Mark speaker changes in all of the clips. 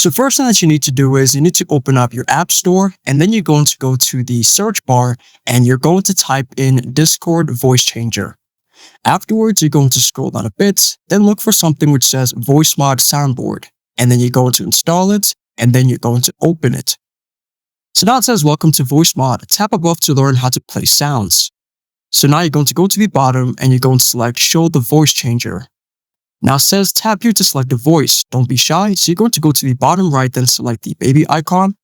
Speaker 1: So first thing that you need to do is you need to open up your app store, and then you're going to go to the search bar and you're going to type in Discord voice changer. Afterwards, you're going to scroll down a bit, then look for something which says VoiceMod soundboard, and then you're going to install it, and then you're going to open it. So now it says welcome to VoiceMod. Tap above to learn how to play sounds. So now you're going to go to the bottom and you're going to select show the voice changer. Now it says tap here to select the voice. Don't be shy. So you're going to go to the bottom right, then select the baby icon.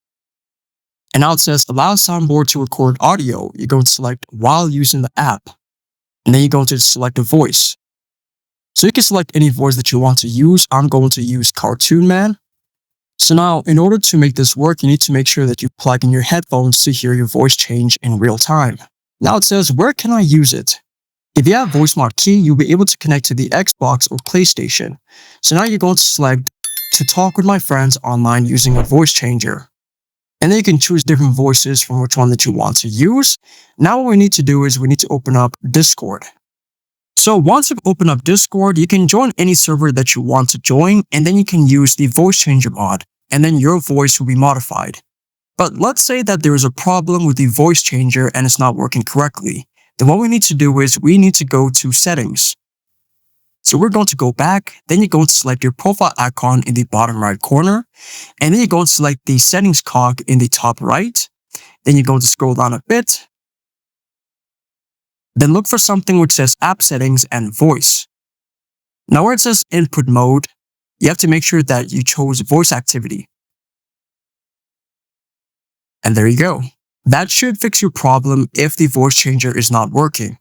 Speaker 1: And now it says allow soundboard to record audio. You're going to select while using the app. And then you're going to select a voice. So you can select any voice that you want to use. I'm going to use Cartoon Man. So now, in order to make this work, you need to make sure that you plug in your headphones to hear your voice change in real time. Now it says, where can I use it? If you have VoiceMod key, you'll be able to connect to the Xbox or PlayStation. So now you're going to select to talk with my friends online using a voice changer. And then you can choose different voices from which one that you want to use. Now what we need to do is we need to open up Discord. So once you've opened up Discord, you can join any server that you want to join, and then you can use the voice changer mod, and then your voice will be modified. But let's say that there is a problem with the voice changer and it's not working correctly. Then what we need to do is we need to go to settings. So we're going to go back, then you're going to select your profile icon in the bottom right corner, and then you're going to select the settings cog in the top right. Then you're going to scroll down a bit. Then look for something which says app settings and voice. Now where it says input mode, you have to make sure that you chose voice activity. And there you go. That should fix your problem if the voice changer is not working.